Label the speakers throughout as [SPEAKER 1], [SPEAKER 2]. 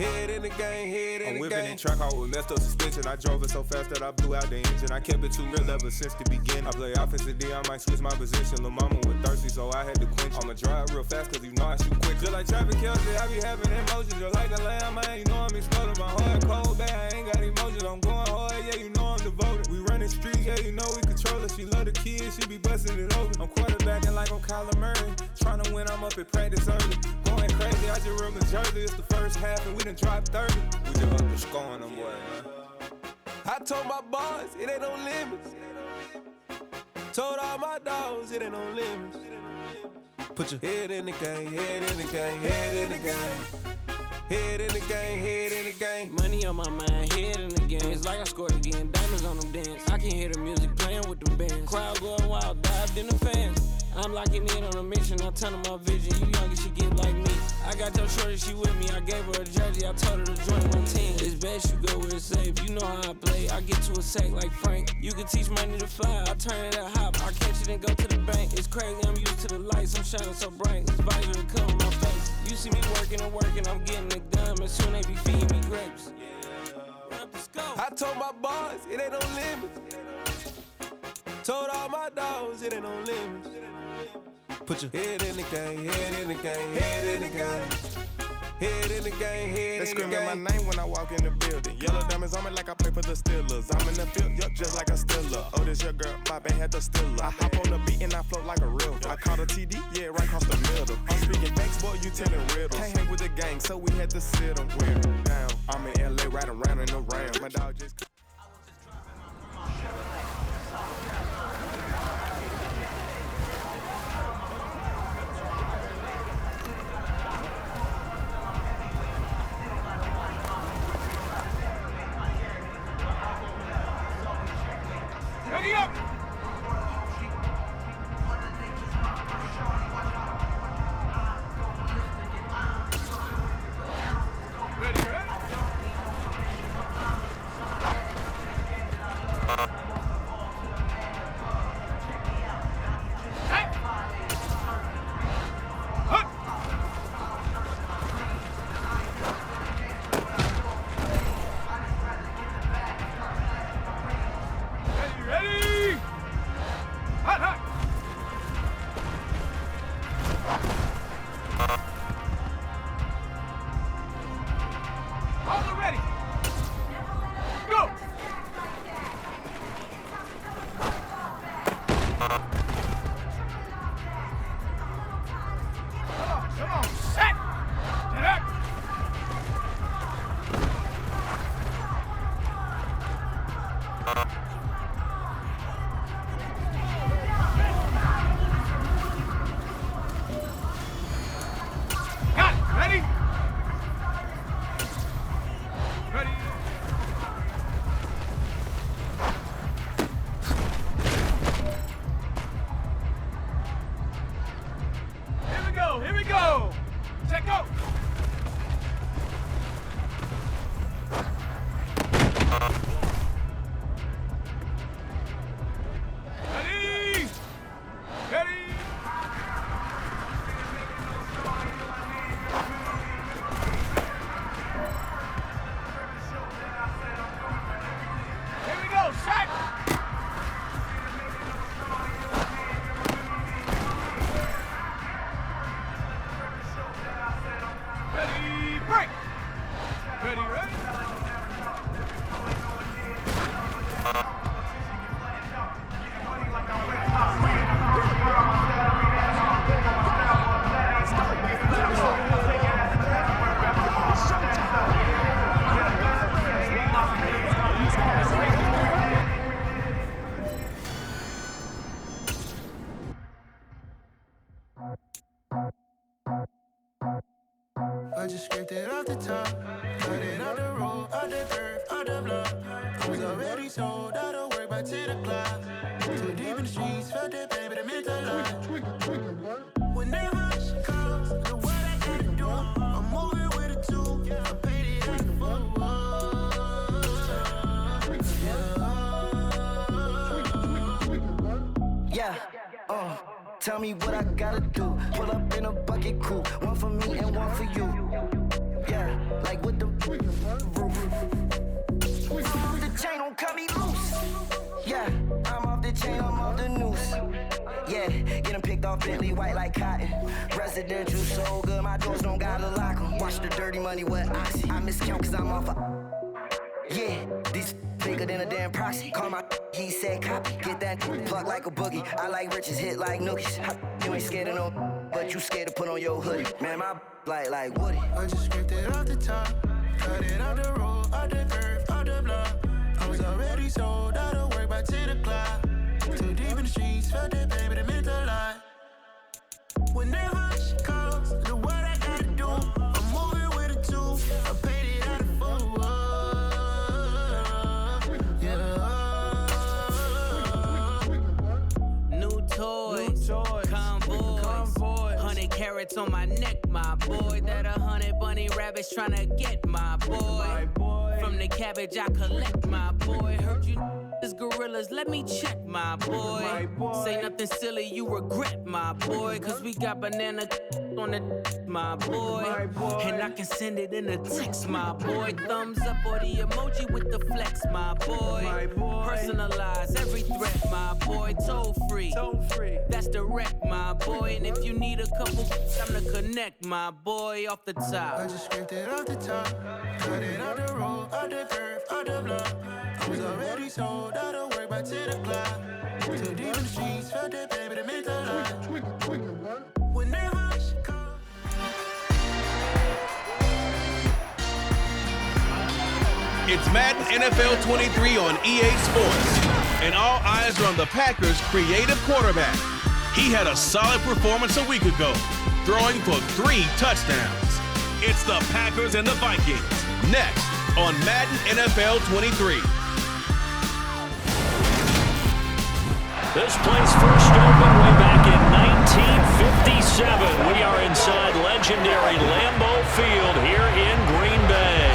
[SPEAKER 1] Head in the game, head in the game.
[SPEAKER 2] I'm whipping in track out with messed up suspension. I drove it so fast that I blew out the engine. I kept it too real ever since the beginning. I play offensive D, I might switch my position. Lil' mama was thirsty, so I had to quench. I'ma drive real fast, cause you know I shoot quick. Just like traffic Kelsey, I be having emotions. Just like a lamb, man, you know I'm exploding. My heart cold, bad, I ain't got emotions. I'm going hard, yeah, you know I'm devoted. We running streets, yeah, you know we control it. She love the kids, she be busting it over. I'm quarterbacking like I'm Kyler Murray. Tryna win, I'm up at practice early. Going crazy, I just real Jersey. It's the first half and we done dropped 30. We just up to scoring them, boy, man.
[SPEAKER 1] I told my boys, it ain't no limits. Told all my dogs, it ain't no limits. Put your head in the game, head in the game, head in the game. Head in the game, head in the game.
[SPEAKER 3] Money on my mind, head in the game. It's like I scored again, diamonds on them dance. I can hear the music playing with them bands. Crowd going wild, dived in the fans. I'm locking in on a mission, I tell her my vision. You young and she get like me. I got your shorty, she with me. I gave her a jersey, I told her to join my team. It's best you go where it's safe. You know how I play. I get to a sack like Frank. You can teach money to fly. I turn it at hop. I catch it and go to the bank. It's crazy, I'm used to the lights. I'm shining so bright. This visor to cover my face. You see me working and working. I'm getting it done. And soon they be feeding me grapes.
[SPEAKER 1] I told my boys, it ain't no limits. Told all my dogs, it ain't no limits. Put your head in the game, head in the game, head in the game. Head in the game, head in the game.
[SPEAKER 2] They screaming my name when I walk in the building. Yellow diamonds on me like I play for the Steelers. I'm in the field, yup, just like a Steeler. Oh, this your girl, my band had the Steeler. I hop on the beat and I float like a real. I caught a TD, yeah, right across the middle. I'm speaking facts, boy, you telling riddles. Can't hang with the gang, so we had to sit them down. I'm in LA, riding around in the Rams. My dog just...
[SPEAKER 1] Ready up! Here we go! Check out! Ready! Ready! Here we go! Shot! Ready, break! Ready, ready?
[SPEAKER 4] I just scraped it off the top, cut it out the road, out the dirt, out the block. I was already sold out of work by 10 o'clock. Too deep in the streets, felt that pain, but it meant a lot. Whenever she calls, the what I gotta do, I'm moving with a two. I paid it at the
[SPEAKER 5] Yeah, tell me what I gotta do. Pull up in a bucket crew, one for me and one for you. Yeah, like with the off Bentley white like cotton. Residential so good, my doors don't gotta lock 'em. Watch the dirty money with Oxy. I miscount cause I'm off yeah, these bigger than a damn proxy. Call my he said copy. Get that plug like a boogie. I like riches, hit like nookies. You ain't scared of no, but you scared to put on your hoodie. Man, my like Woody.
[SPEAKER 4] I just scraped it off the top, cut it out the road, out the curve, out the block. I was already sold out of work by 10 o'clock. Too deep in the streets, felt that baby, that meant a lot. Whenever she calls, do what I gotta do. I'm moving with a two, I paid it out of full. Yeah.
[SPEAKER 3] New toys, convoys, 100 carats on my neck, my boy. That 100 bunny rabbits tryna get my boy. From the cabbage I collect, my boy. Heard you is gorillas, let me check, my boy. Say nothing silly, you regret, my boy. Cause we got banana on the my boy. And I can send it in a text, my boy. Thumbs up or the emoji with the flex, my boy. Personalize every threat, my boy. Toll free, that's direct, my boy. And if you need a couple, I'm to connect, my boy, off the top.
[SPEAKER 4] I just scraped it off the top, cut it out the road, out the curve, out the block. I was already sold out of work by 10 o'clock. Too deep in the streets, felt that baby, that meant a lot. Whenever she calls.
[SPEAKER 1] It's Madden NFL 23 on EA Sports. And all eyes are on the Packers' creative quarterback. He had a solid performance a week ago, throwing for 3 touchdowns. It's the Packers and the Vikings. Next on Madden NFL 23.
[SPEAKER 6] This place first opened way back in 1957. We are inside legendary Lambeau Field here in Green Bay.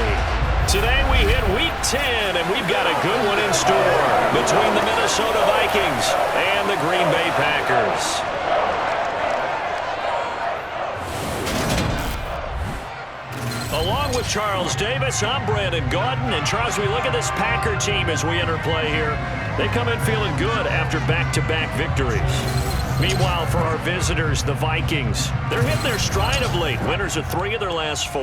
[SPEAKER 6] Today we hit Week 10, and we've got a good one in store between the Minnesota Vikings and the Green Bay Packers. Along with Charles Davis, I'm Brandon Gaudin. And Charles, we look at this Packer team as we enter play here. They come in feeling good after back-to-back victories. Meanwhile, for our visitors, the Vikings, they're hitting their stride of late. Winners of 3 of their last 4.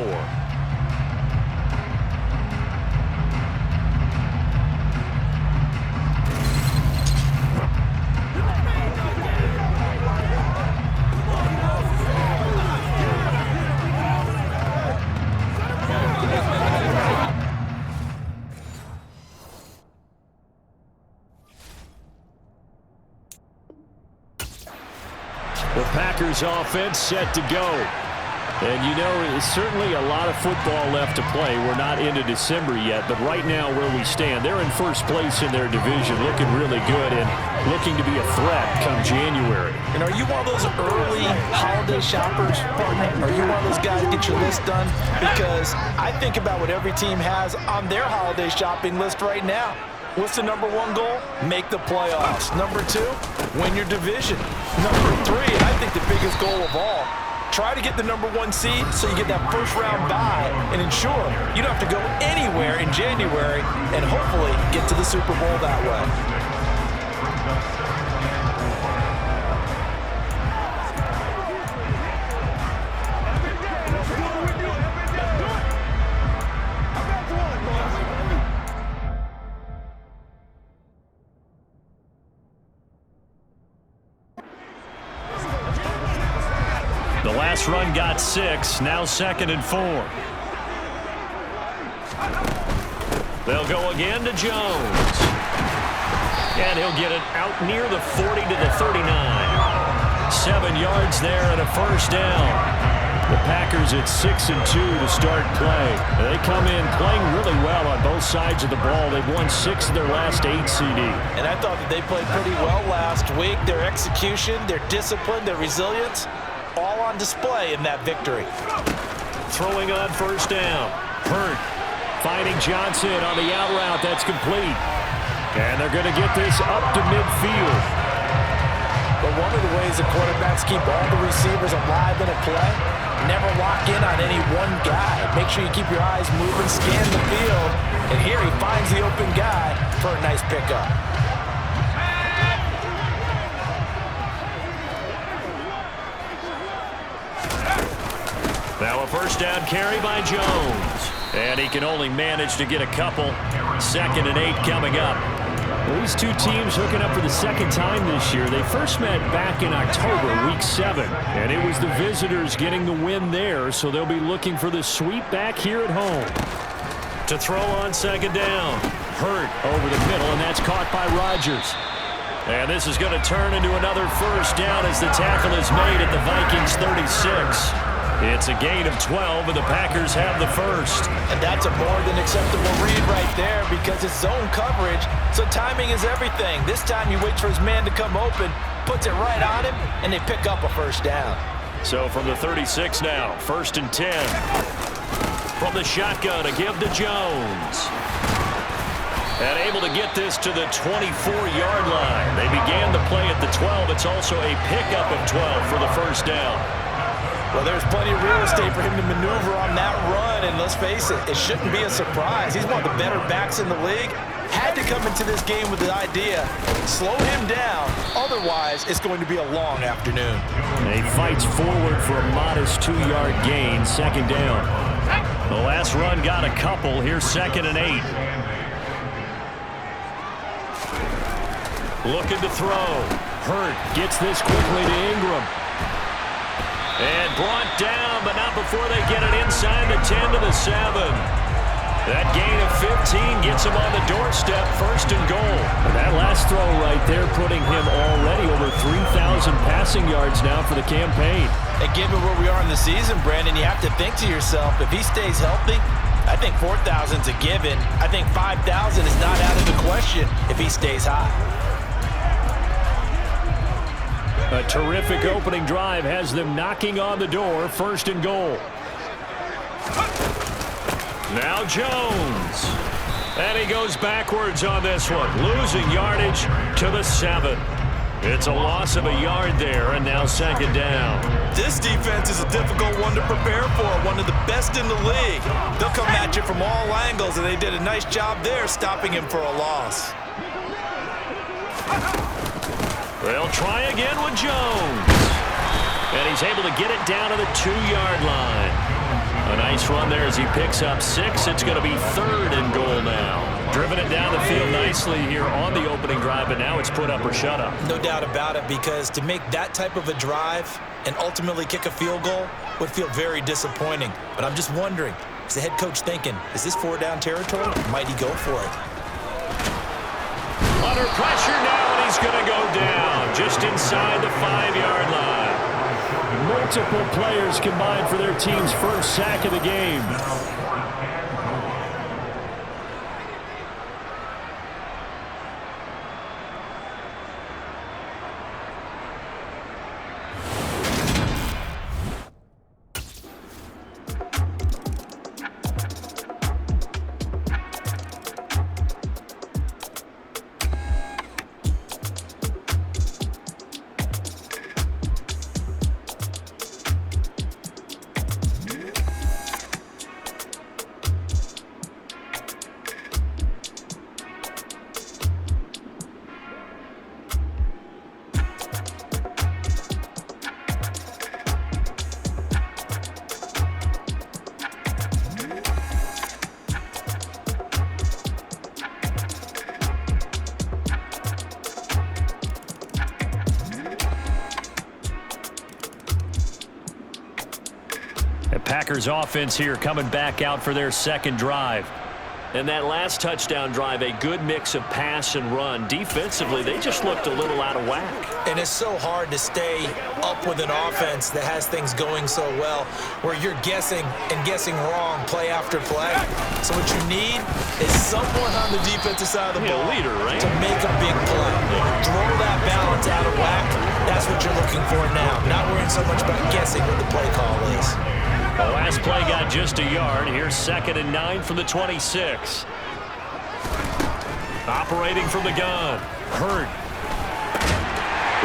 [SPEAKER 6] The Packers offense set to go. And you know, it's certainly a lot of football left to play. We're not into December yet, but right now where we stand, they're in first place in their division, looking really good and looking to be a threat come January.
[SPEAKER 7] And are you one of those early holiday shoppers, partner? Are you one of those guys get your list done? Because I think about what every team has on their holiday shopping list right now. What's the number 1 goal? Make the playoffs. Number 2, win your division. Number 3, and I think the biggest goal of all, try to get the number 1 seed so you get that first round bye and ensure you don't have to go anywhere in January and hopefully get to the Super Bowl that way.
[SPEAKER 6] The last run got 6, now 2nd and 4. They'll go again to Jones. And he'll get it out near the 40 to the 39. 7 yards there and a first down. The Packers at 6-2 to start play. They come in playing really well on both sides of the ball. They've won 6 of their last 8 CD.
[SPEAKER 7] And I thought that they played pretty well last week. Their execution, their discipline, their resilience, all on display in that victory.
[SPEAKER 6] Throwing on first down. Hurt finding Johnson on the out route. That's complete. And they're going to get this up to midfield.
[SPEAKER 7] But one of the ways the quarterbacks keep all the receivers alive in a play, never lock in on any one guy. Make sure you keep your eyes moving, scan the field. And here he finds the open guy for a nice pickup.
[SPEAKER 6] Now a first down carry by Jones. And he can only manage to get a couple. 2nd and 8 coming up.
[SPEAKER 8] Well, these two teams hooking up for the second time this year. They first met back in October, week 7. And it was the visitors getting the win there, so they'll be looking for the sweep back here at home.
[SPEAKER 6] To throw on 2nd down. Hurt over the middle, and that's caught by Rodgers. And this is going to turn into another first down as the tackle is made at the Vikings 36. It's a gain of 12, and the Packers have the first.
[SPEAKER 7] And that's a more than acceptable read right there because it's zone coverage, so timing is everything. This time he waits for his man to come open, puts it right on him, and they pick up a first down.
[SPEAKER 6] So from the 36 now, 1st and 10. From the shotgun to give to Jones. And able to get this to the 24-yard line. They began the play at the 12. It's also a pickup of 12 for the first down.
[SPEAKER 7] Well, there's plenty of real estate for him to maneuver on that run, and let's face it, it shouldn't be a surprise. He's one of the better backs in the league. Had to come into this game with the idea, slow him down, otherwise it's going to be a long afternoon.
[SPEAKER 8] He fights forward for a modest 2-yard gain, 2nd down.
[SPEAKER 6] The last run got a couple. Here's 2nd and 8. Looking to throw.
[SPEAKER 8] Hurt gets this quickly to Ingram.
[SPEAKER 6] And brought down, but not before they get it inside the 10 to the 7. That gain of 15 gets him on the doorstep, 1st and goal.
[SPEAKER 8] And that last throw right there putting him already over 3,000 passing yards now for the campaign.
[SPEAKER 7] And given where we are in the season, Brandon, you have to think to yourself, if he stays healthy, I think 4,000's a given. I think 5,000 is not out of the question if he stays hot.
[SPEAKER 8] A terrific opening drive has them knocking on the door, 1st and goal.
[SPEAKER 6] Now Jones. And he goes backwards on this one, losing yardage to the 7. It's a loss of a yard there, and now 2nd down.
[SPEAKER 7] This defense is a difficult one to prepare for, one of the best in the league. They'll come at you from all angles, and they did a nice job there stopping him for a loss.
[SPEAKER 6] They'll try again with Jones. And he's able to get it down to the 2-yard line. A nice run there as he picks up 6. It's going to be 3rd and goal now. Driven it down the field nicely here on the opening drive, but now it's put up or shut up.
[SPEAKER 7] No doubt about it, because to make that type of a drive and ultimately kick a field goal would feel very disappointing. But I'm just wondering, is the head coach thinking, is this 4-down territory? Might he go for it?
[SPEAKER 6] Under pressure now, and he's going to go down just inside the 5-yard line.
[SPEAKER 8] Multiple players combined for their team's first sack of the game.
[SPEAKER 6] Packers offense here coming back out for their 2nd drive. And that last touchdown drive, a good mix of pass and run. Defensively, they just looked a little out of whack.
[SPEAKER 7] And it's so hard to stay up with an offense that has things going so well, where you're guessing and guessing wrong play after play. So what you need is someone on the defensive side of the ball
[SPEAKER 6] leader, right?
[SPEAKER 7] to make a big play. Throw that balance out of whack. That's what you're looking for now. Not worrying so much about guessing what the play call is.
[SPEAKER 6] The last play got just a yard. Here's 2nd and 9 from the 26. Operating from the gun. Hurt.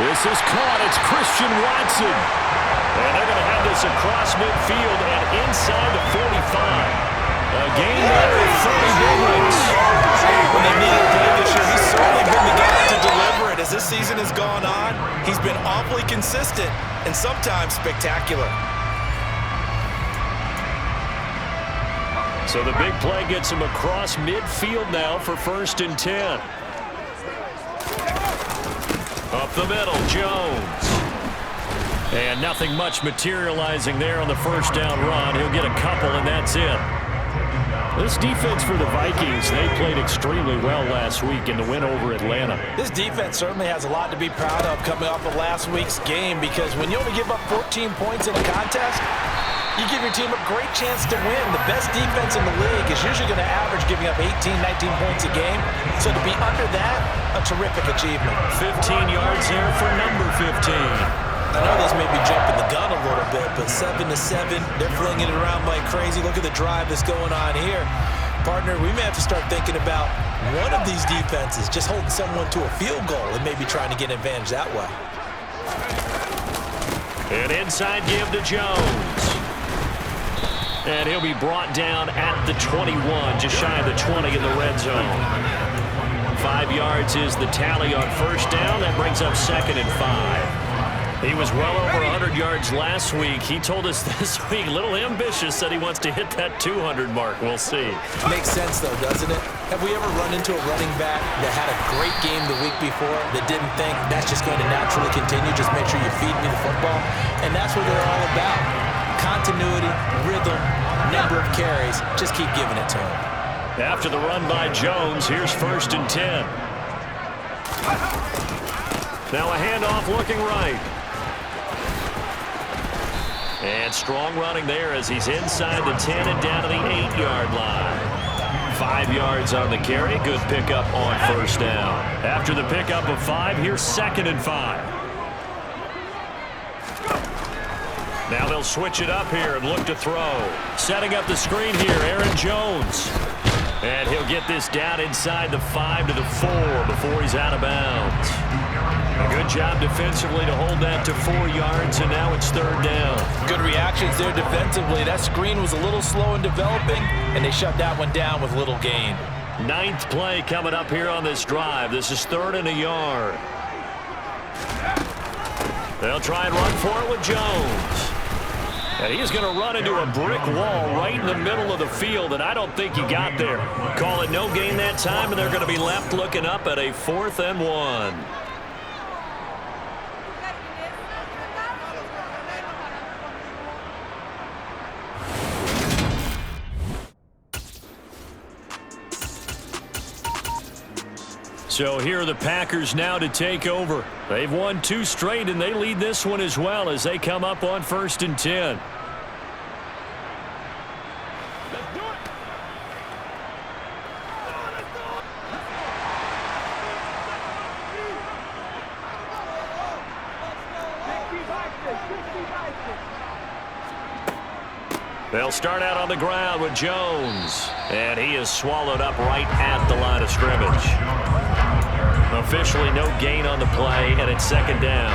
[SPEAKER 8] This is caught. It's Christian Watson.
[SPEAKER 6] And they're going to have this across midfield and inside the 45. A gain there of 30 yards.
[SPEAKER 7] When they need a play this year, he's certainly been the guy to deliver it. As this season has gone on, he's been awfully consistent and sometimes spectacular.
[SPEAKER 6] So the big play gets him across midfield now for 1st and 10. Up the middle, Jones. And nothing much materializing there on the 1st down run. He'll get a couple, and that's it. This defense for the Vikings, they played extremely well last week in the win over Atlanta.
[SPEAKER 7] This defense certainly has a lot to be proud of coming off of last week's game, because when you only give up 14 points in a contest, you give your team a great chance to win. The best defense in the league is usually going to average giving up 18, 19 points a game. So to be under that, a terrific achievement.
[SPEAKER 6] 15 yards there for number 15.
[SPEAKER 7] I know this may be jumping the gun a little bit, but 7-7, they're flinging it around like crazy. Look at the drive that's going on here. Partner, we may have to start thinking about one of these defenses just holding someone to a field goal and maybe trying to get an advantage that way.
[SPEAKER 6] An inside give to Jones. And he'll be brought down at the 21, just shy of the 20 in the red zone. 5 yards is the tally on 1st down. That brings up 2nd and 5. He was well over 100 yards last week. He told us this week, a little ambitious, said he wants to hit that 200 mark. We'll see.
[SPEAKER 7] Makes sense, though, doesn't it? Have we ever run into a running back that had a great game the week before that didn't think that's just going to naturally continue? Just make sure you feed me the football. And that's what they're all about. Continuity, rhythm, number of carries. Just keep giving it to him.
[SPEAKER 6] After the run by Jones, here's 1st and 10. Now a handoff looking right. And strong running there as he's inside the 10 and down to the 8-yard line. 5 yards on the carry. Good pickup on 1st down. After the pickup of 5, here's 2nd and 5. Now they'll switch it up here and look to throw. Setting up the screen here, Aaron Jones. And he'll get this down inside the 5 to the 4 before he's out of bounds. A good job defensively to hold that to 4 yards, and now it's 3rd down.
[SPEAKER 7] Good reactions there defensively. That screen was a little slow in developing, and they shut that one down with little gain.
[SPEAKER 6] 9th play coming up here on this drive. This is 3rd and a yard. They'll try and run for it with Jones. And he's going to run into a brick wall right in the middle of the field, and I don't think he got there. Call it no gain that time, and they're going to be left looking up at a 4th and 1. So here are the Packers now to take over. They've won 2 straight, and they lead this one as well as they come up on 1st and 10. They'll start out on the ground with Jones, and he is swallowed up right at the line of scrimmage. Officially no gain on the play, and it's 2nd down.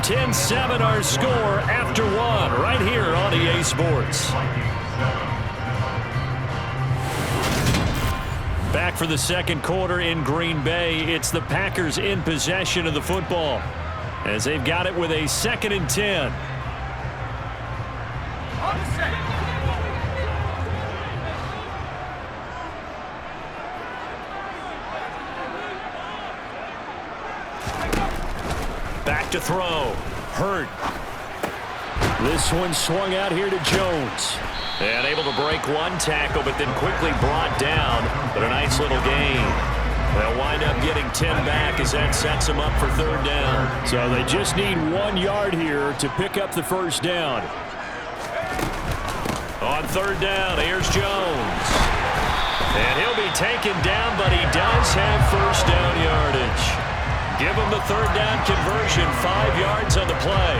[SPEAKER 6] (10-7) our score after 1 right here on EA Sports. Back for the 2nd quarter in Green Bay. It's the Packers in possession of the football as they've got it with a 2nd and 10. Back to throw. Hurt. This one swung out here to Jones. And able to break one tackle, but then quickly brought down. But a nice little gain. They'll wind up getting 10 back as that sets them up for 3rd down.
[SPEAKER 8] So they just need 1 yard here to pick up the 1st down.
[SPEAKER 6] On 3rd down, here's Jones. And he'll be taken down, but he does have 1st down yardage. Give him the 3rd down conversion, 5 yards on the play.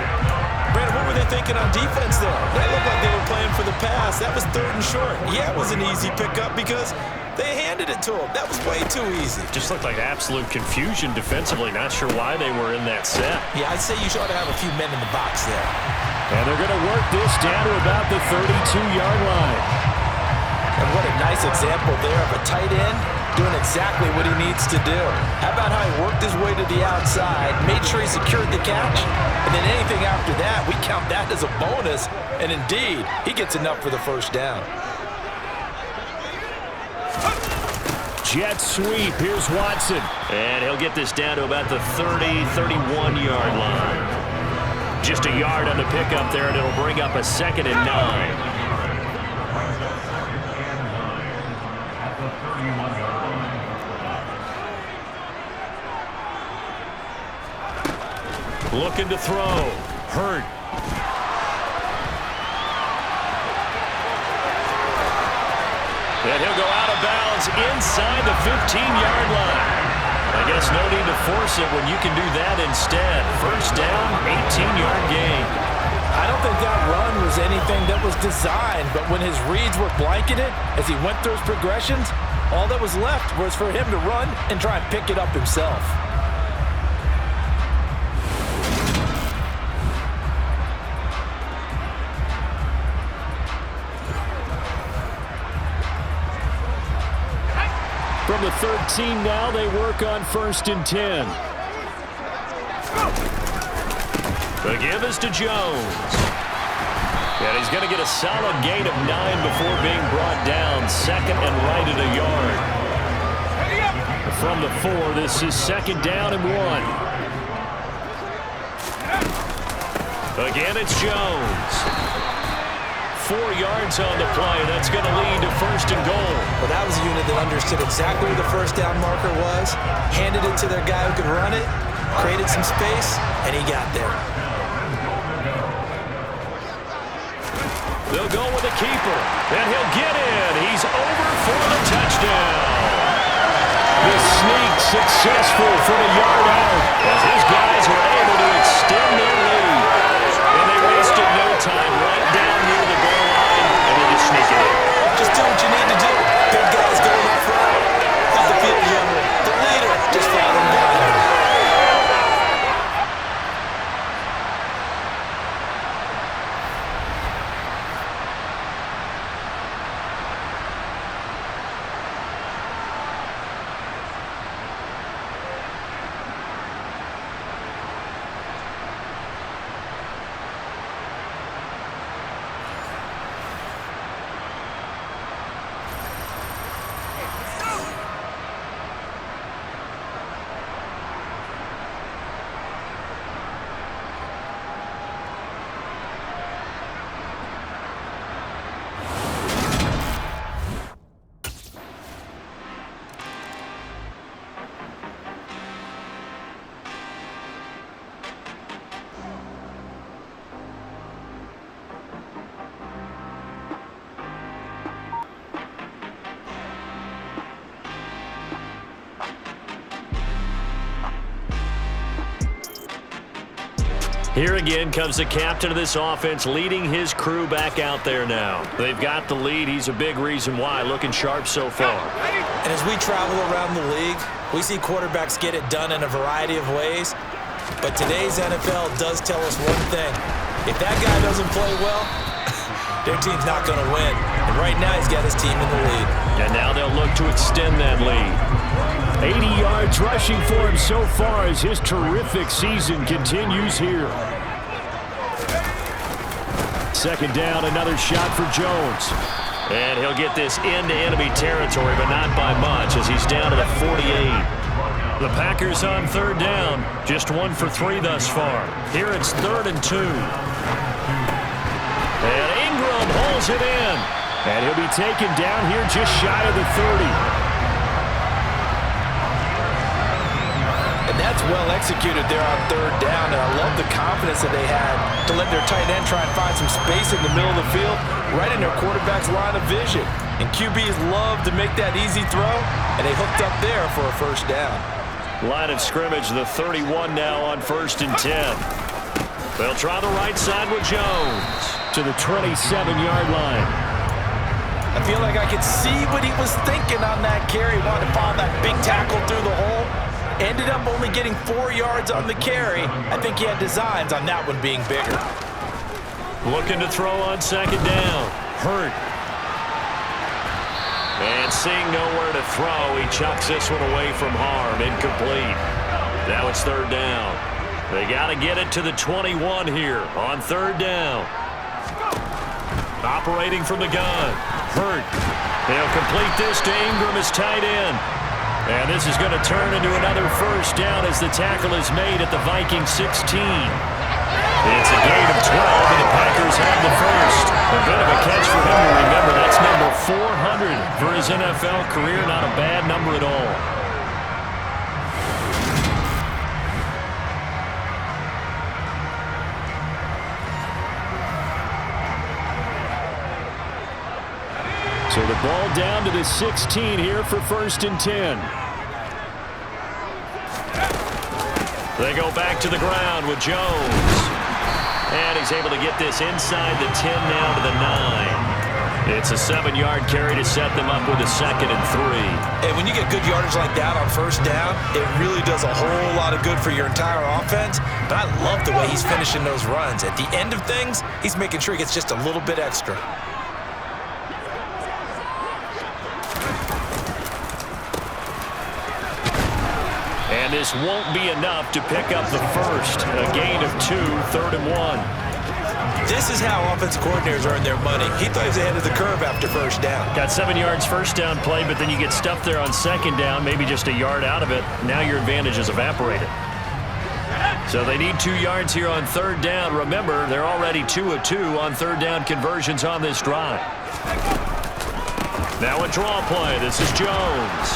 [SPEAKER 7] Brandon, what were they thinking on defense there? They looked like they were playing for the pass. That was 3rd and short. Yeah, it was an easy pickup because they handed it to him. That was way too easy.
[SPEAKER 6] Just looked like absolute confusion defensively. Not sure why they were in that set.
[SPEAKER 7] Yeah, I'd say you ought to have a few men in the box there.
[SPEAKER 8] And they're going to work this down to about the 32-yard line.
[SPEAKER 7] And what a nice example there of a tight end doing exactly what he needs to do. How about how he worked his way to the outside, made sure he secured the catch, and then anything after that, we count that as a bonus, and indeed, he gets enough for the first down.
[SPEAKER 8] Jet sweep. Here's Watson.
[SPEAKER 6] And he'll get this down to about the 31-yard line. Just a yard on the pickup there, and it'll bring up a 2nd and 9. Looking to throw. Hurt. And he'll go out of bounds inside the 15-yard line. I guess no need to force it when you can do that instead. First down, 18-yard gain.
[SPEAKER 7] I don't think that run was anything that was designed, but when his reads were blanketed as he went through his progressions, all that was left was for him to run and try and pick it up himself.
[SPEAKER 8] From the 13 now, they work on 1st and 10.
[SPEAKER 6] The give is to Jones. And he's going to get a solid gain of 9 before being brought down. 2nd and right at a yard. From the 4, this is 2nd down and 1. Again, it's Jones. 4 yards on the play. That's going to lead to 1st and goal.
[SPEAKER 7] Well, that was a unit that understood exactly where the first down marker was, handed it to their guy who could run it, created some space, and he got there.
[SPEAKER 6] They'll go with the keeper, and he'll get in. He's over for the touchdown. The sneak successful for the yard out as his guys were able to extend their lead. And they wasted no time right down near the goal line, and they just sneak it in.
[SPEAKER 7] Just do what you need to do. Big guys going up front. Have the field general, the leader, just follow him down.
[SPEAKER 6] Here again comes the captain of this offense, leading his crew back out there now. They've got the lead. He's a big reason why. Looking sharp so far.
[SPEAKER 7] And as we travel around the league, we see quarterbacks get it done in a variety of ways. But today's NFL does tell us one thing. If that guy doesn't play well, their team's not going to win. And right now he's got his team in the lead.
[SPEAKER 6] And now they'll look to extend that lead.
[SPEAKER 8] 80 yards rushing for him so far as his terrific season continues here. 2nd down, another shot for Jones.
[SPEAKER 6] And he'll get this into enemy territory, but not by much as he's down to the 48. The Packers on 3rd down, just 1 for 3 thus far. Here it's 3rd and 2. And Ingram holds it in.
[SPEAKER 8] And he'll be taken down here just shy of the 30.
[SPEAKER 7] And that's well executed there on 3rd down, and I love the confidence that they had to let their tight end try and find some space in the middle of the field, right in their quarterback's line of vision. And QBs love to make that easy throw, and they hooked up there for a 1st down.
[SPEAKER 6] Line of scrimmage, the 31 now on 1st and 10. They'll try the right side with Jones.
[SPEAKER 8] To the 27-yard line.
[SPEAKER 7] I feel like I could see what he was thinking on that carry. Wanted to follow that big tackle through the hole. Ended up only getting 4 yards on the carry. I think he had designs on that one being bigger.
[SPEAKER 6] Looking to throw on 2nd down.
[SPEAKER 8] Hurt.
[SPEAKER 6] And seeing nowhere to throw, he chucks this one away from harm. Incomplete. Now it's third down. They got to get it to the 21 here on third down. Operating from the gun. Hurt. They'll complete this to Ingram as tight end. And this is going to turn into another first down as the tackle is made at the Viking 16. It's a gain of 12, and the Packers have the first. A bit of a catch for him to remember. That's number 400 for his NFL career. Not a bad number at all. So the ball down to the 16 here for 1st and 10. They go back to the ground with Jones. And he's able to get this inside the 10 now to the 9. It's a 7-yard carry to set them up with a 2nd and 3.
[SPEAKER 7] And when you get good yardage like that on first down, it really does a whole lot of good for your entire offense. But I love the way he's finishing those runs. At the end of things, he's making sure he gets just a little bit extra.
[SPEAKER 6] And this won't be enough to pick up the first. A gain of 2, 3rd and 1.
[SPEAKER 7] This is how offensive coordinators earn their money. He thought he was ahead of the curve after first down.
[SPEAKER 6] Got 7 yards first down play, but then you get stuffed there on 2nd down, maybe just a yard out of it. Now your advantage is evaporated. So they need 2 yards here on 3rd down. Remember, they're already 2 of 2 on 3rd down conversions on this drive. Now a draw play. This is Jones.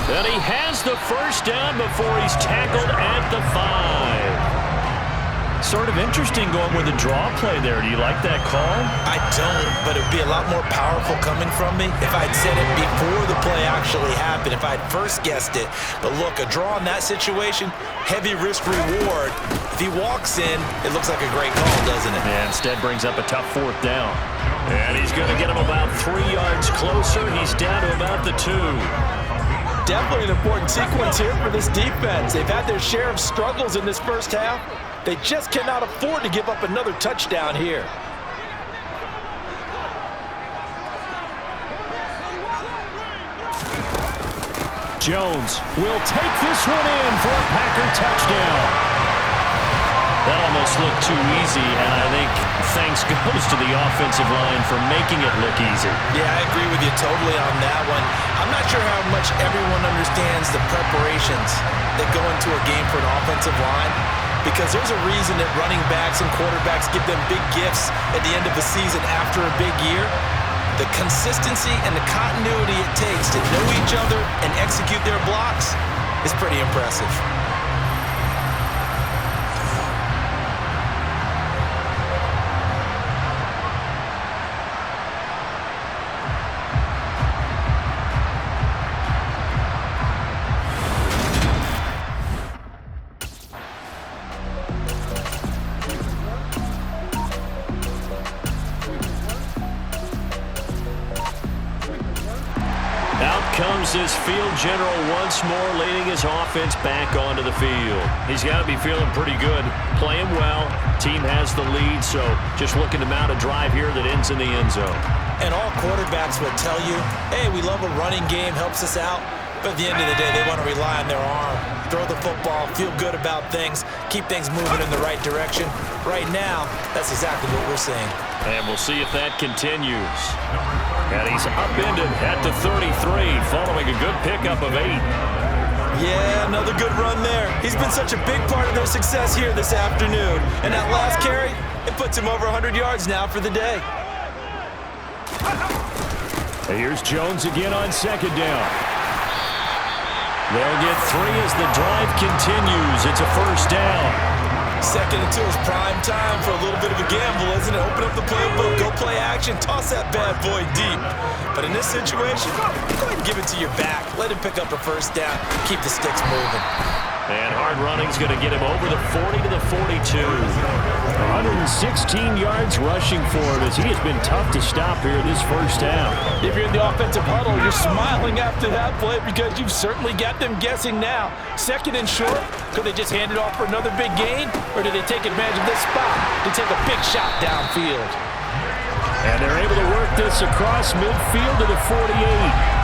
[SPEAKER 6] And he has the first down before he's tackled at the 5. Sort of interesting going with a draw play there. Do you like that call?
[SPEAKER 7] I don't, but it would be a lot more powerful coming from me if I'd said it before the play actually happened, if I'd first guessed it. But look, a draw in that situation, heavy risk reward. If he walks in, it looks like a great call, doesn't it?
[SPEAKER 6] And instead brings up a tough 4th down. And he's going to get him about 3 yards closer. He's down to about the 2.
[SPEAKER 7] Definitely an important sequence here for this defense. They've had their share of struggles in this first half. They just cannot afford to give up another touchdown here.
[SPEAKER 8] Jones will take this one in for a Packer touchdown.
[SPEAKER 6] That almost looked too easy, and I think thanks goes to the offensive line for making it look easy.
[SPEAKER 7] Yeah, I agree with you totally on that one. I'm not sure how much everyone understands the preparations that go into a game for an offensive line, because there's a reason that running backs and quarterbacks give them big gifts at the end of the season after a big year. The consistency and the continuity it takes to know each other and execute their blocks is pretty impressive.
[SPEAKER 6] Comes this field general once more, leading his offense back onto the field. He's got to be feeling pretty good, playing well. Team has the lead, so just looking to mount a drive here that ends in the end zone.
[SPEAKER 7] And all quarterbacks will tell you, hey, we love a running game, helps us out. But at the end of the day, they want to rely on their arm, throw the football, feel good about things, keep things moving in the right direction. Right now, that's exactly what we're seeing.
[SPEAKER 6] And we'll see if that continues. And he's upended at the 33, following a good pickup of 8.
[SPEAKER 7] Yeah, another good run there. He's been such a big part of their success here this afternoon. And that last carry, it puts him over 100 yards now for the day.
[SPEAKER 8] Here's Jones again on 2nd down.
[SPEAKER 6] They'll get 3 as the drive continues. It's a first down.
[SPEAKER 7] 2nd and 2 is prime time for a little bit of a gamble, isn't it? Open up the playbook, go play action, toss that bad boy deep. But in this situation, go ahead and give it to your back. Let him pick up a first down, keep the sticks moving.
[SPEAKER 6] And hard running's going to get him over the 40 to the 42.
[SPEAKER 8] 116 yards rushing for him as he has been tough to stop here in this first half.
[SPEAKER 7] If you're in the offensive huddle, you're smiling after that play because you've certainly got them guessing now. 2nd and short, could they just hand it off for another big gain? Or do they take advantage of this spot to take a big shot downfield?
[SPEAKER 8] And they're able to work this across midfield to the 48.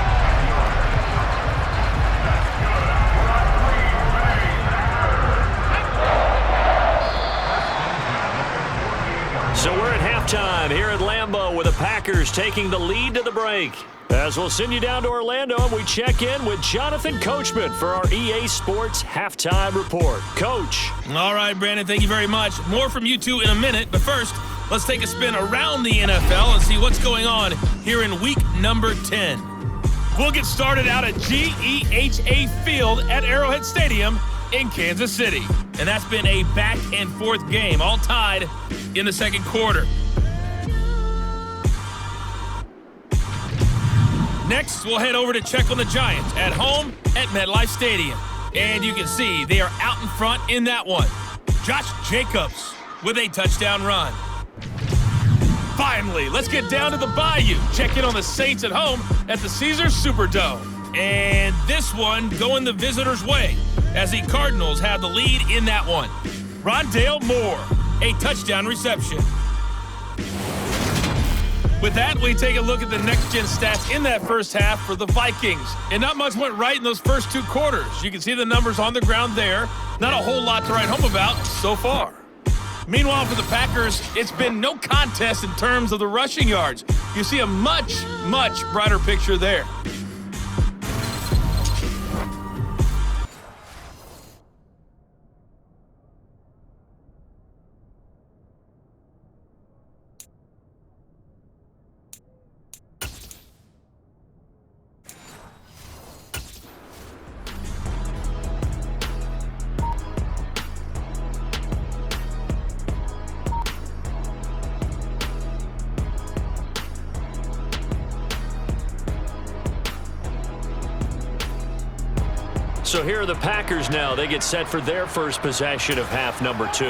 [SPEAKER 8] So we're at halftime here at Lambeau with the Packers taking the lead to the break. As we'll send you down to Orlando, and we check in with Jonathan Coachman for our EA Sports Halftime Report. Coach.
[SPEAKER 9] All right, Brandon, thank you very much. More from you two in a minute, but first, let's take a spin around the NFL and see what's going on here in week number 10. We'll get started out at GEHA Field at Arrowhead Stadium in Kansas City. And that's been a back-and-forth game, all tied in the second quarter. Next, we'll head over to check on the Giants at home at MetLife Stadium. And you can see they are out in front in that one. Josh Jacobs with a touchdown run. Finally, let's get down to the Bayou. Check in on the Saints at home at the Caesars Superdome. And this one going the visitors' way as the Cardinals have the lead in that one. Rondale Moore, a touchdown reception. With that, we take a look at the next-gen stats in that first half for the Vikings. And not much went right in those first two quarters. You can see the numbers on the ground there. Not a whole lot to write home about so far. Meanwhile, for the Packers, it's been no contest in terms of the rushing yards. You see a much, much brighter picture there.
[SPEAKER 6] So here are the Packers now. They get set for their first possession of half number 2.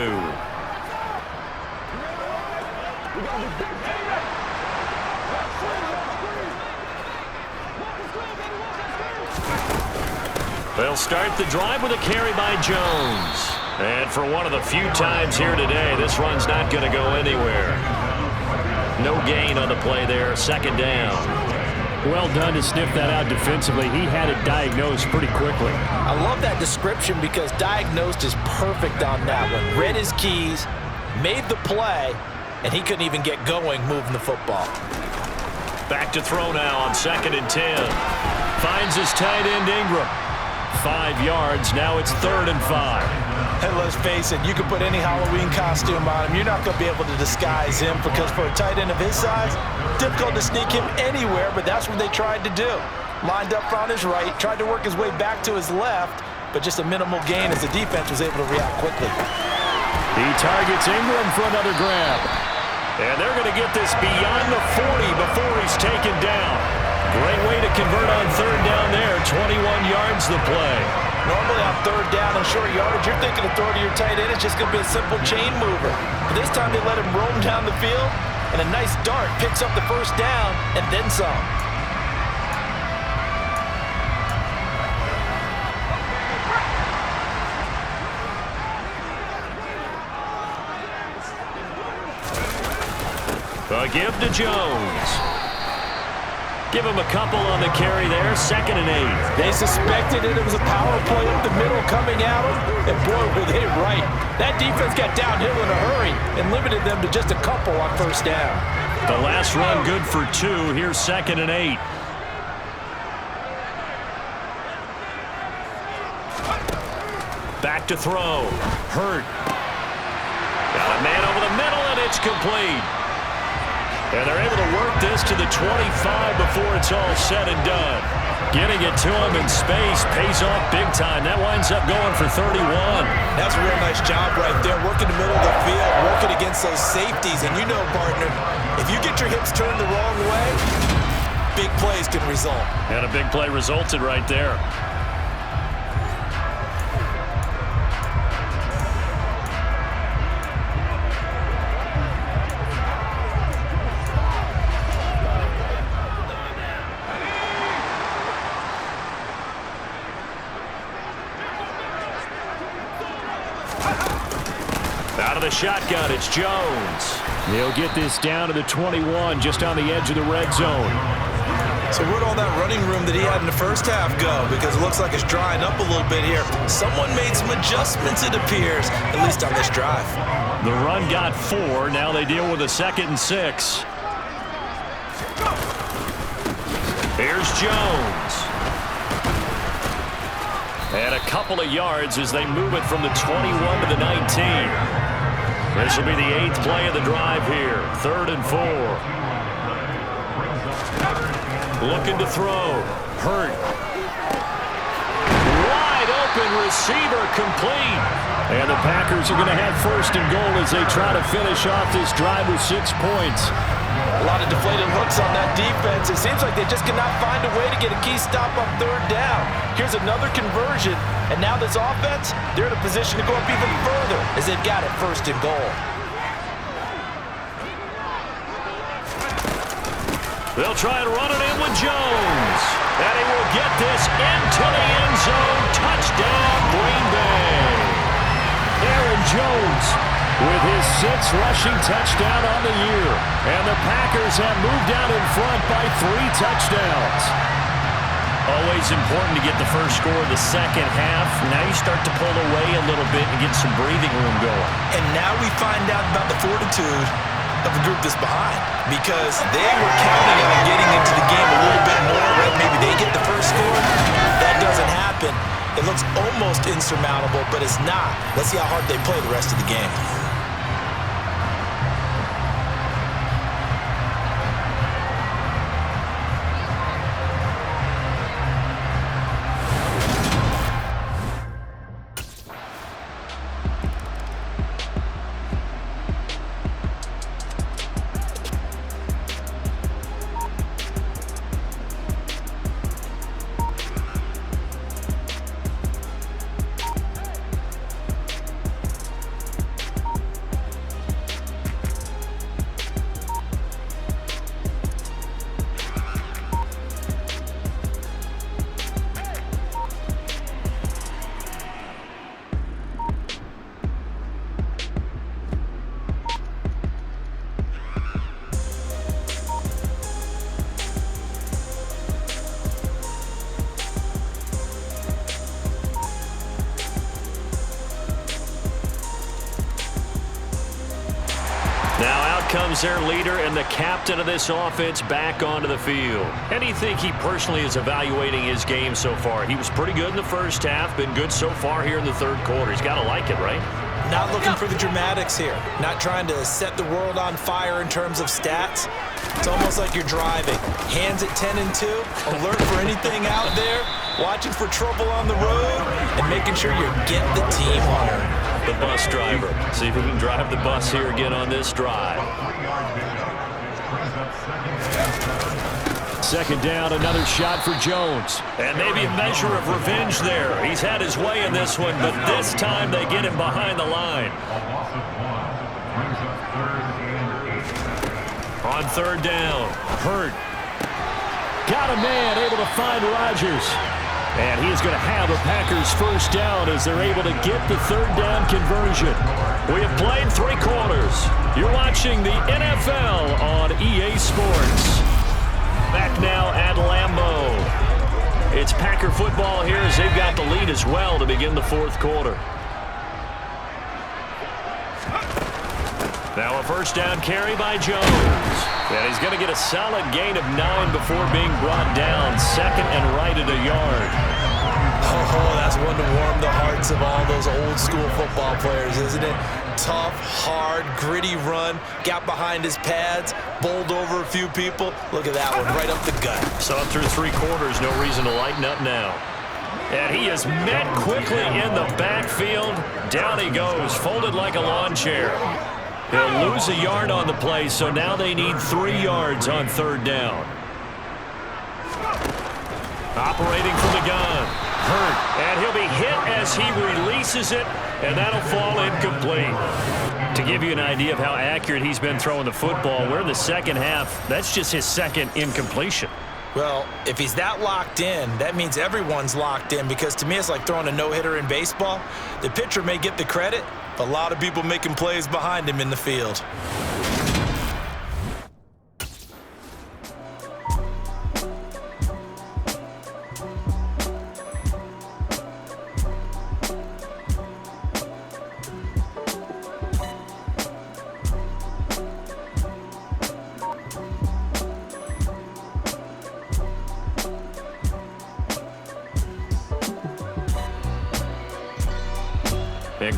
[SPEAKER 6] They'll start the drive with a carry by Jones. And for one of the few times here today, this run's not going to go anywhere. No gain on the play there, second down.
[SPEAKER 8] Well done to sniff that out defensively. He had it diagnosed pretty quickly.
[SPEAKER 7] I love that description because diagnosed is perfect on that one. Read his keys, made the play, and he couldn't even get going moving the football.
[SPEAKER 6] Back to throw now on 2nd and 10. Finds his tight end Ingram. 5 yards. Now it's 3rd and 5.
[SPEAKER 7] And let's face it, you can put any Halloween costume on him. You're not going to be able to disguise him because for a tight end of his size, difficult to sneak him anywhere, but that's what they tried to do. Lined up on his right, tried to work his way back to his left, but just a minimal gain as the defense was able to react quickly.
[SPEAKER 8] He targets Ingram for another grab.
[SPEAKER 6] And they're going to get this beyond the 40 before he's taken down. Great way to convert on 3rd down there. 21 yards the play.
[SPEAKER 7] Normally on 3rd down and short yardage, you're thinking of throwing to your tight end. It's just going to be a simple chain mover. But this time they let him roam down the field, and a nice dart picks up the first down and then some.
[SPEAKER 6] A give to Jones. Give him a couple on the carry there, 2nd and 8.
[SPEAKER 7] They suspected it was a power play up the middle coming at them, and boy, were they right. That defense got downhill in a hurry and limited them to just a couple on 1st down.
[SPEAKER 6] The last run good for 2. Here's 2nd and 8. Back to throw. Hurt. Got a man over the middle, and it's complete. And they're able to work this to the 25 before it's all said and done. Getting it to him in space pays off big time. That winds up going for 31.
[SPEAKER 10] That's a real nice job right there, working the middle of the field, working against those safeties. And you know, partner, if you get your hips turned the wrong way, big plays can result.
[SPEAKER 6] And a big play resulted right there. Out of the shotgun, it's Jones.
[SPEAKER 8] He'll get this down to the 21, just on the edge of the red zone.
[SPEAKER 10] So where'd all that running room that he had in the first half go? Because it looks like it's drying up a little bit here. Someone made some adjustments, it appears, at least on this drive.
[SPEAKER 8] The run got 4. Now they deal with a 2nd and 6. Here's Jones. And a couple of yards as they move it from the 21 to the 19. This will be the 8th play of the drive here. 3rd and 4. Looking to throw. Hurt. Wide open receiver complete. And the Packers are going to have 1st and goal as they try to finish off this drive with 6 points.
[SPEAKER 7] A lot of deflated looks on that defense. It seems like they just cannot find a way to get a key stop on 3rd down. Here's another conversion. And now this offense, they're in a position to go up even further as they've got it 1st and goal.
[SPEAKER 8] They'll try and run it in with Jones. And he will get this into the end zone. Touchdown, Green Bay. Aaron Jones with his 6th rushing touchdown on the year. And the Packers have moved out in front by 3 touchdowns. Always important to get the first score of the second half. Now you start to pull away a little bit and get some breathing room going.
[SPEAKER 10] And now we find out about the fortitude of the group that's behind, because they were counting on getting into the game a little bit more, right? Maybe they get the first score. That doesn't happen. It looks almost insurmountable, but it's not. Let's see how hard they play the rest of the game.
[SPEAKER 8] Now out comes their leader and the captain of this offense back onto the field. How do you think he personally is evaluating his game so far? He was pretty good in the first half, been good so far here in the 3rd quarter. He's got to like it, right?
[SPEAKER 10] Not looking for the dramatics here. Not trying to set the world on fire in terms of stats. It's almost like you're driving. Hands at 10 and 2, alert for anything out there, watching for trouble on the road, and making sure you're getting the team home.
[SPEAKER 8] The bus driver. See if he can drive the bus here again on this drive. 2nd down, another shot for Jones. And maybe a measure of revenge there. He's had his way in this one, but this time they get him behind the line. On 3rd down, Hurt. Got a man, able to find Rodgers. And he is going to have a Packers 1st down as they're able to get the 3rd down conversion. We have played 3 quarters. You're watching the NFL on EA Sports. Back now at Lambeau. It's Packer football here as they've got the lead as well to begin the 4th quarter. Now a 1st down carry by Jones. And he's going to get a solid gain of 9 before being brought down. 2nd and right at a yard.
[SPEAKER 10] Oh, that's one to warm the hearts of all those old school football players, isn't it? Tough, hard, gritty run. Got behind his pads, bowled over a few people. Look at that one, right up the gut.
[SPEAKER 8] So through 3 quarters, no reason to lighten up now. And he is met quickly in the backfield. Down he goes, folded like a lawn chair. He'll lose a yard on the play, so now they need 3 yards on 3rd down. Operating from the gun. Hurt. And he'll be hit as he releases it, and that'll fall incomplete. To give you an idea of how accurate he's been throwing the football, we're in the 2nd half. That's just his 2nd incompletion.
[SPEAKER 10] Well, if he's that locked in, that means everyone's locked in, because to me it's like throwing a no-hitter in baseball. The pitcher may get the credit, but a lot of people making plays behind him in the field.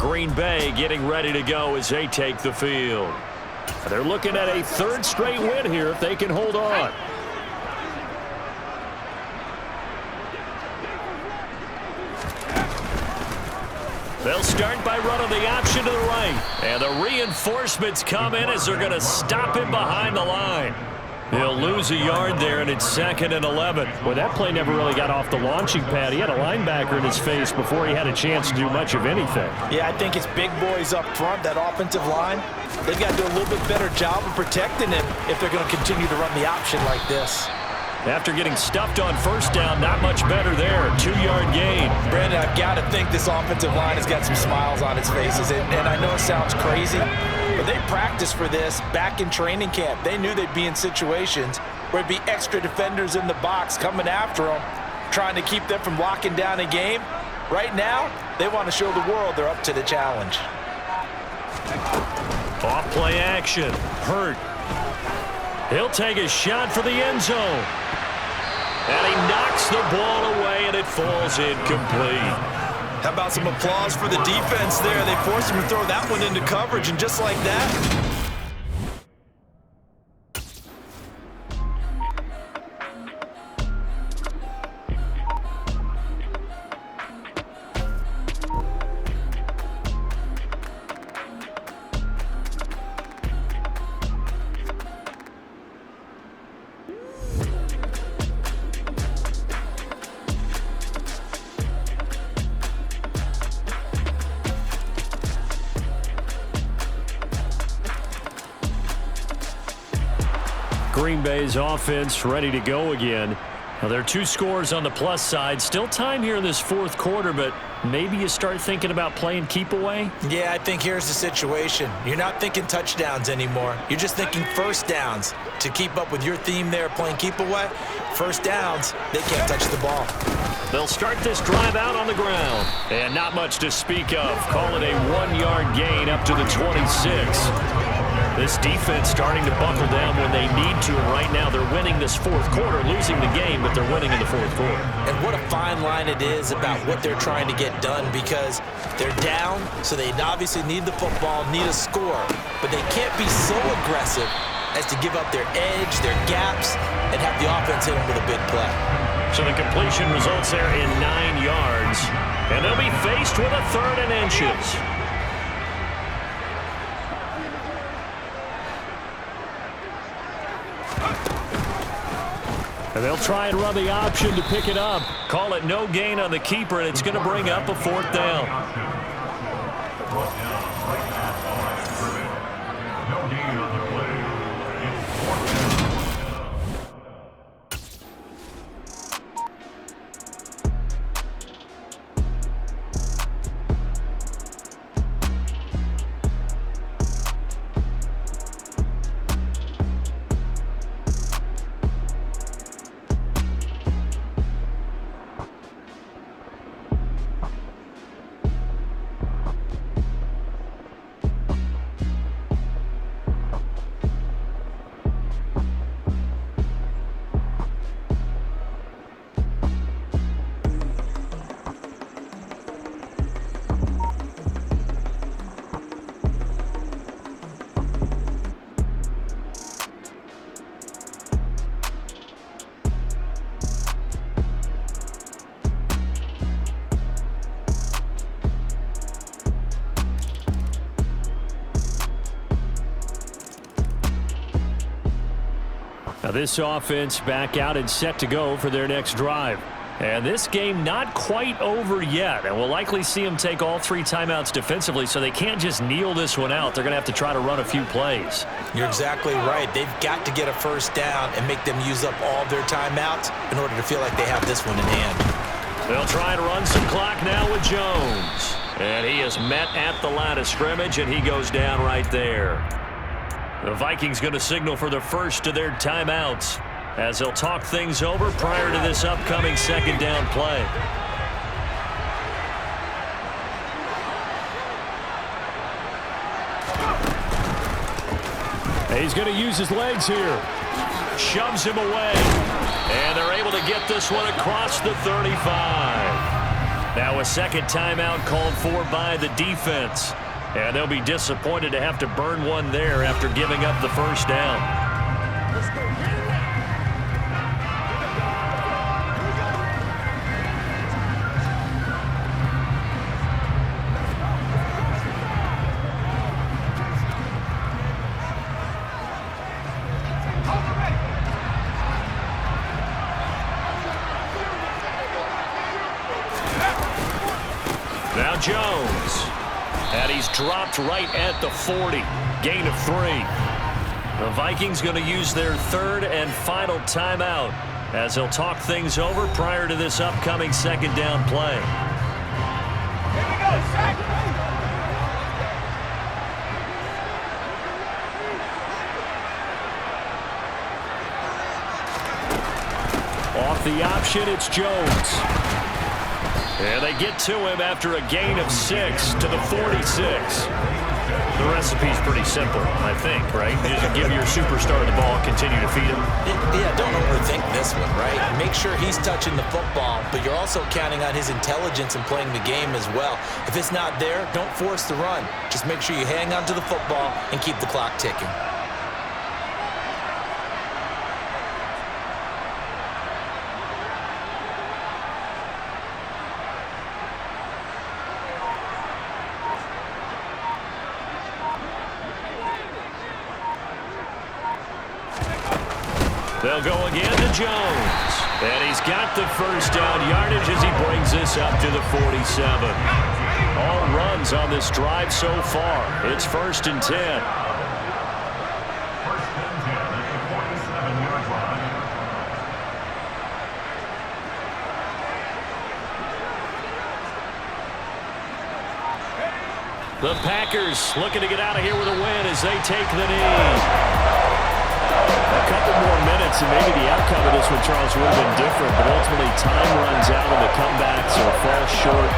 [SPEAKER 6] Green Bay getting ready to go as they take the field. They're looking at a third straight win here if they can hold on. They'll start by running the option to the right. And the reinforcements come in as they're going to stop him behind the line. He'll lose a yard there, and it's 2nd and 11.
[SPEAKER 8] Well, that play never really got off the launching pad. He had a linebacker in his face before he had a chance to do much of anything.
[SPEAKER 7] Yeah, I think it's big boys up front, that offensive line. They've got to do a little bit better job of protecting him if they're going to continue to run the option like this.
[SPEAKER 6] After getting stuffed on first down, not much better there. 2-yard gain.
[SPEAKER 7] Brandon, I've got to think this offensive line has got some smiles on its faces. And I know it sounds crazy, but they practiced for this back in training camp. They knew they'd be in situations where it'd be extra defenders in the box coming after them, trying to keep them from locking down a game. Right now, they want to show the world they're up to the challenge.
[SPEAKER 6] Off play action. Hurt. He'll take a shot for the end zone. And he knocks the ball away, and it falls incomplete.
[SPEAKER 10] How about some applause for the defense there? They forced him to throw that one into coverage, and just like that,
[SPEAKER 8] Green Bay's offense ready to go again. Now, there are 2 scores on the plus side. Still time here in this 4th quarter, but maybe you start thinking about playing keep away?
[SPEAKER 7] Yeah, I think here's the situation. You're not thinking touchdowns anymore. You're just thinking first downs. To keep up with your theme there, playing keep away, first downs, they can't touch the ball.
[SPEAKER 6] They'll start this drive out on the ground. And not much to speak of. Call it a 1-yard gain up to the 26. This defense starting to buckle down when they need to, and right now they're winning this 4th quarter, losing the game, but they're winning in the 4th quarter.
[SPEAKER 7] And what a fine line it is about what they're trying to get done, because they're down, so they obviously need the football, need a score, but they can't be so aggressive as to give up their edge, their gaps, and have the offense hit them with a big play.
[SPEAKER 6] So the completion results there in 9 yards, and they'll be faced with a 3rd and inches.
[SPEAKER 8] And they'll try and run the option to pick it up.
[SPEAKER 6] Call it no gain on the keeper, and it's going to bring up a 4th down.
[SPEAKER 8] Now this offense back out and set to go for their next drive. And this game not quite over yet, and we'll likely see them take all 3 timeouts defensively, so they can't just kneel this one out. They're going to have to try to run a few plays.
[SPEAKER 7] You're exactly right. They've got to get a first down and make them use up all their timeouts in order to feel like they have this one in hand.
[SPEAKER 6] They'll try to run some clock now with Jones. And he is met at the line of scrimmage, and he goes down right there. The Vikings going to signal for the first of their timeouts as they'll talk things over prior to this upcoming 2nd down play.
[SPEAKER 8] He's going to use his legs here.
[SPEAKER 6] Shoves him away. And they're able to get this one across the 35. Now a second timeout called for by the defense. And they'll be disappointed to have to burn one there after giving up the first down. Now Jones. And he's dropped right at the 40. Gain of 3. The Vikings going to use their third and final timeout as they'll talk things over prior to this upcoming second down play.
[SPEAKER 11] Here we go, Zach.
[SPEAKER 6] Off the option, it's Jones. And they get to him after a gain of 6 to the 46. The recipe's pretty simple, I think, right? You just give your superstar the ball, continue to feed him.
[SPEAKER 10] Yeah, don't overthink this one, right? Make sure he's touching the football, but you're also counting on his intelligence in playing the game as well. If it's not there, don't force the run. Just make sure you hang on to the football and keep the clock ticking.
[SPEAKER 6] They'll go again to Jones. And he's got the first down yardage as he brings this up to the 47. All runs on this drive so far. It's 1st and 10. The Packers looking to get out of here with a win as they take the knee. A couple more minutes and maybe the outcome of this one, Charles, would have been different, but ultimately time runs out and the comebacks are fall short,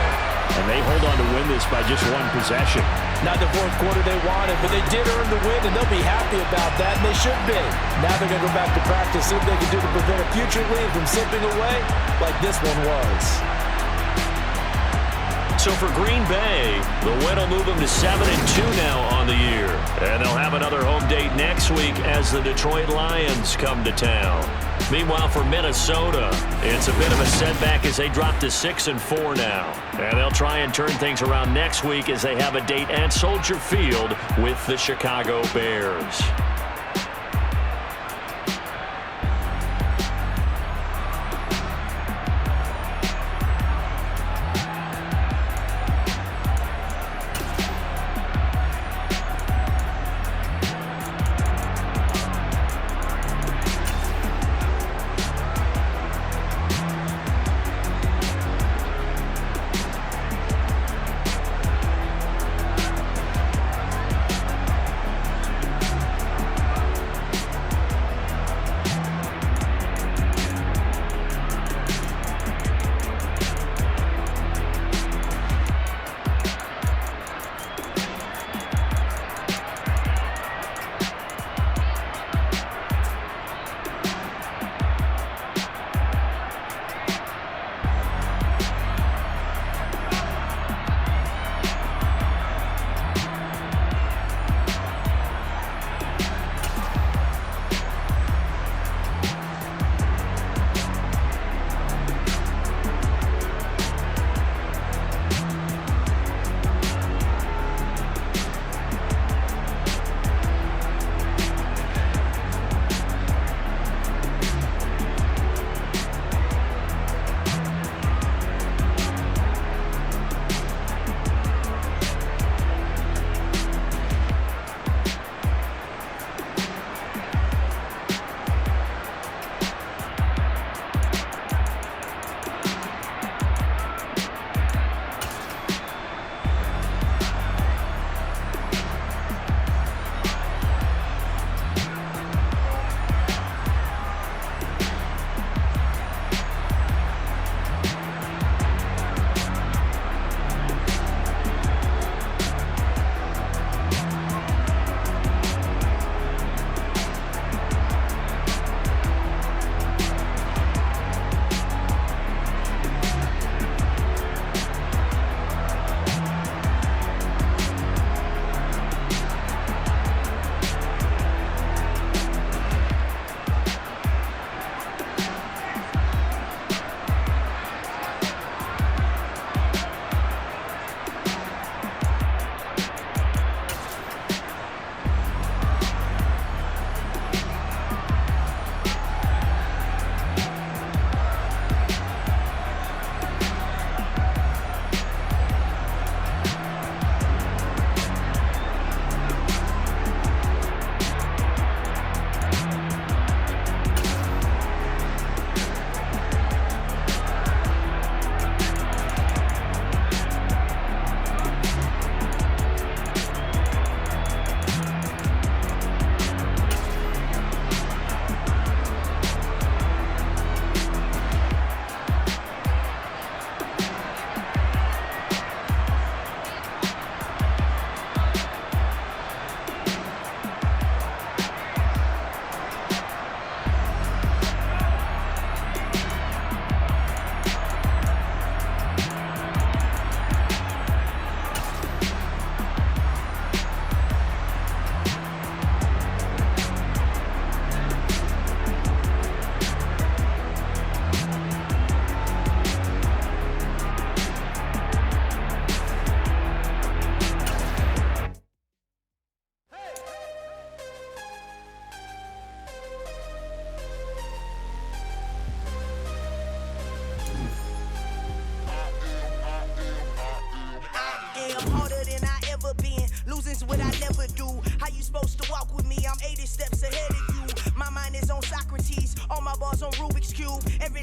[SPEAKER 6] and they hold on to win this by just one possession.
[SPEAKER 7] Not the fourth quarter they wanted, but they did earn the win, and they'll be happy about that, and they should be. Now they're going to go back to practice, see what they can do to prevent a future lead from slipping away like this one was.
[SPEAKER 6] So for Green Bay, the win will move them to 7-2 now on the year. And they'll have another home date next week as the Detroit Lions come to town. Meanwhile, for Minnesota, it's a bit of a setback as they drop to 6-4 now. And they'll try and turn things around next week as they have a date at Soldier Field with the Chicago Bears.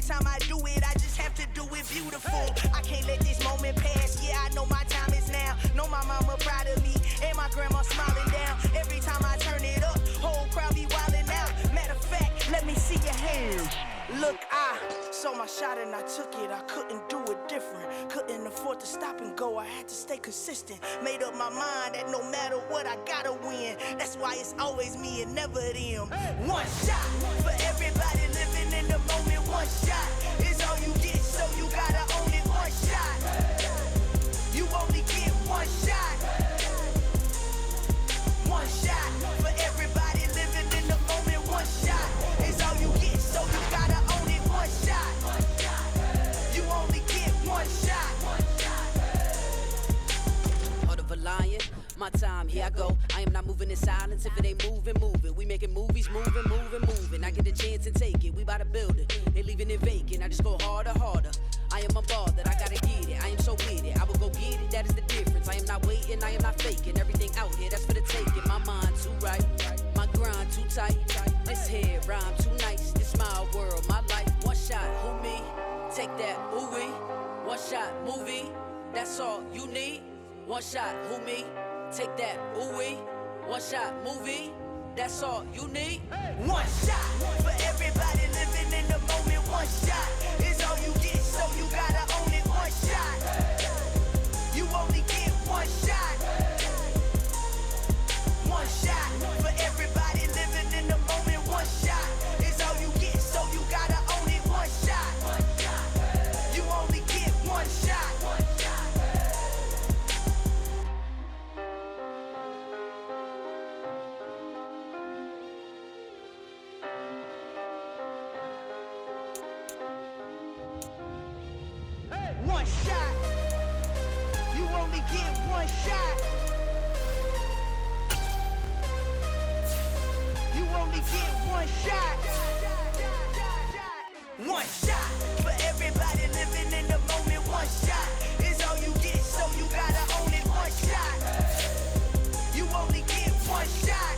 [SPEAKER 5] every time I do it, I just have to do it beautiful. I can't let this moment pass, yeah, I know my time is now. Know my mama proud of me, and my grandma smiling down. Every time I turn it up, whole crowd be wildin' out. Matter of fact, let me see your hands. Look, I saw my shot and I took it. I couldn't do it different. Couldn't afford to stop and go. I had to stay consistent. Made up my mind that no matter what, I gotta win. That's why it's always me and never them. One shot for everybody living in the moment. One shot is all you get, so you gotta own it. One shot. You only get one shot. One shot for everybody living in the moment. One shot is all you get, so you gotta own it. One shot. You only get one shot.
[SPEAKER 12] Heart of a lion, my time, here I go. I am not moving in silence. If it ain't moving, moving. We making movies, moving, moving, moving. I get a chance and take it. We bout to build it. They leaving it vacant. I just go harder, harder. I am unbothered, I gotta get it. I am so with it. I will go get it, that is the difference. I am not waiting, I am not faking. Everything out here, that's for the taking. My mind too right, my grind too tight. This head rhyme too nice. This my world, my life. One shot, who me? Take that, ooh wee. One shot, movie. That's all you need. One shot, who me? Take that, ooh wee. One shot, movie. That's all you need.
[SPEAKER 5] One shot for everybody living in the moment. One shot is all you get, so you gotta own it. One shot. You only get one shot. One shot for everybody living in the moment. One shot is all you get, so you gotta own it. One shot. You only get one shot. One shot. You only get one shot. You only get one shot. One shot for everybody living in the moment. One shot is all you get, so you gotta own it. One shot. You only get one shot.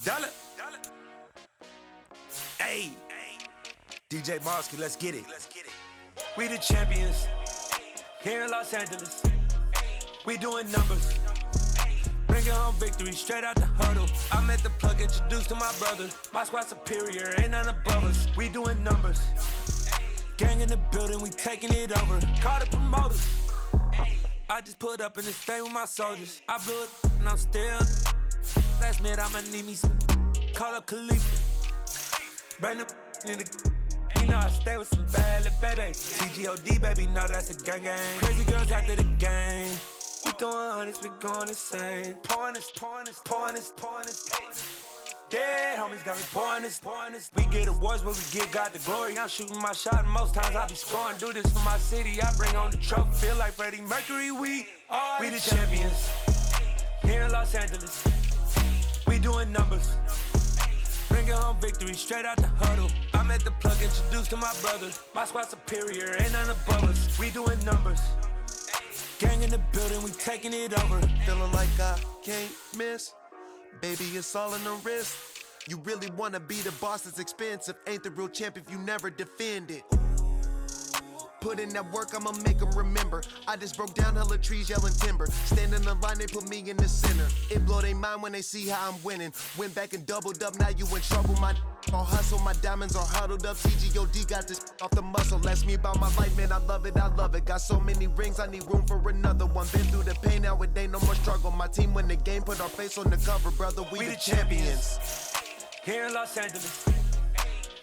[SPEAKER 1] Dollar. Hey, DJ Marsky, let's get it. We the champions here in Los Angeles. We doing numbers. Bringing home victory straight out the huddle. I met the plug, introduced to my brother. My squad superior, ain't none above us. We doing numbers. Gang in the building, we taking it over. Call the promoters. I just put up in this thing with my soldiers. I blew it and I'm still. Last minute I'ma need me some. Call up Khalifa. Bring the in the. You know I stay with some bad little baby. CGOD baby, no that's a gang gang. Crazy girls after the game. We throwing hundreds, we going insane. Pouring this. Dead homies got me pouring this. We get awards, but we get God the glory. I'm shooting my shot, and most times I be scoring. Do this for my city, I bring on the trophy. Feel like Freddie Mercury, we the champions here in Los Angeles. We doing numbers. Bringing home victory straight out the huddle. I met the plug, introduced to my brother. My squad superior, ain't none above us. We doing numbers. Gang in the building, we taking it over.
[SPEAKER 13] Feeling like I can't miss. Baby, it's all in the wrist. You really wanna be the boss, it's expensive. Ain't the real champ if you never defend it. Put in that work, I'ma make them remember. I just broke down hella trees, yelling timber. Stand in the line, they put me in the center. It blow their mind when they see how I'm winning. Went back and doubled up, now you in trouble. My all hustle, my diamonds are huddled up. CGOD got this off the muscle. That's me about my life, man, I love it. Got so many rings, I need room for another one. Been through the pain, now it ain't no more struggle. My team win the game, put our face on the cover, brother. We the champions.
[SPEAKER 1] Here in Los Angeles,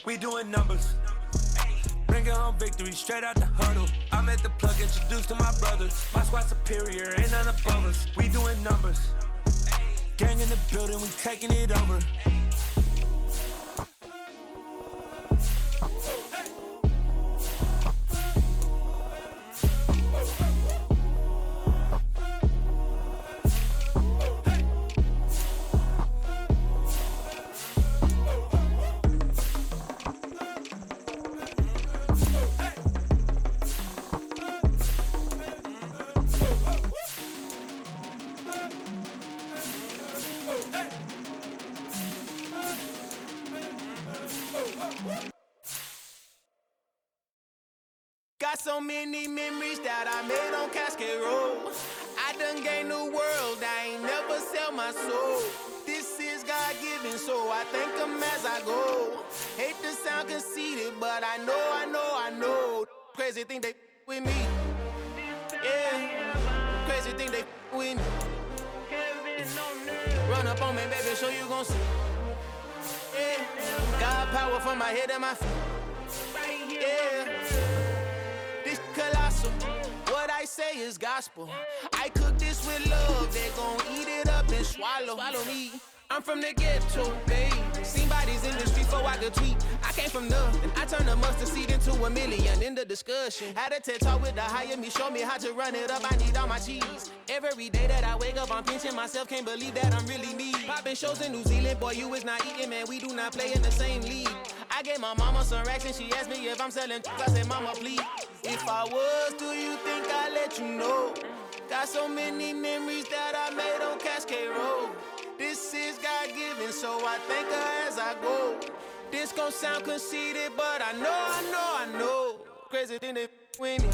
[SPEAKER 1] we doing numbers. Bringing home victory straight out the huddle. I met the plug, introduced to my brother. My squad superior, ain't none above us. We doing numbers. Gang in the building, we taking it over. Got so many memories that I made on Cascade Road. I done gained the world, I ain't never sell my soul. This is God-given, so I thank him as I go. Hate to sound conceited, but I know. Crazy thing they with me. Yeah, crazy thing they with me. Run up on me, baby, so you gon' see. Yeah, God power from my head and my feet. Yeah, this colossal. What I say is gospel. I cook this with love. They gon' eat it up and swallow me. I'm from the ghetto, babe. Seen bodies in the street before I could tweet. I came from nothing. I turned a mustard seed into a million. In the discussion, had a TED talk with the higher me. Show me how to run it up. I need all my cheese. Every day that I wake up, I'm pinching myself. Can't believe that I'm really me. Popping shows in New Zealand, boy, you is not eating, man. We do not play in the same league. I gave my mama some racks and she asked me if I'm selling. I said, mama, please. If I was, do you think I'd let you know? Got so many memories that I made on Cascade Road. This is God-given, so I thank her as I go. This gon' sound conceited, but I know. Crazy thing they with me.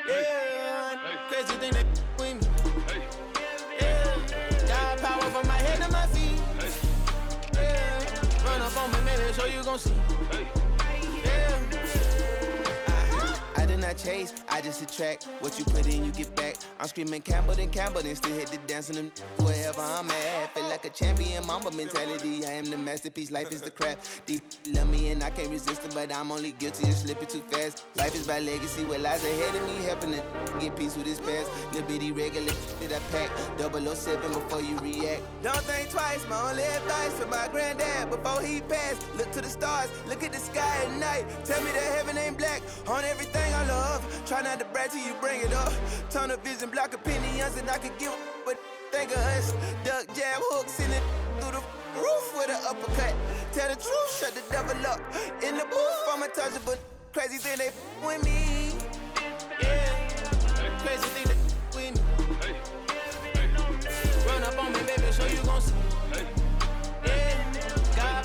[SPEAKER 1] Yeah, crazy thing they with me. Yeah, got power from my head to my feet. Yeah, run up on me, maybe, so you gon' see. Yeah. I did not chase, I just attract. What you put in, you get back. I'm screaming Campbell, then still hit the dance and them wherever I'm at. Feel like a champion, mamba mentality. I am the masterpiece, life is the crap. Deep love me and I can't resist it, but I'm only guilty of slipping too fast. Life is by legacy, what lies ahead of me, helping to get peace with his past. Little bitty regular that I pack, 007 before you react. Don't think twice, my only advice for my granddad before he passed. Look to the stars, look at the sky at night. Tell me that heaven ain't black on everything I love. Try not to brag till you bring it up. Tunnel vision, block opinions, and I could give but think of us. Duck jab hooks in it through the roof with an uppercut. Tell the truth, shut the devil up. In the booth, I'm untouchable. Crazy thing they with me. Yeah, crazy thing they with me. Run up on me, baby, so you gon' see.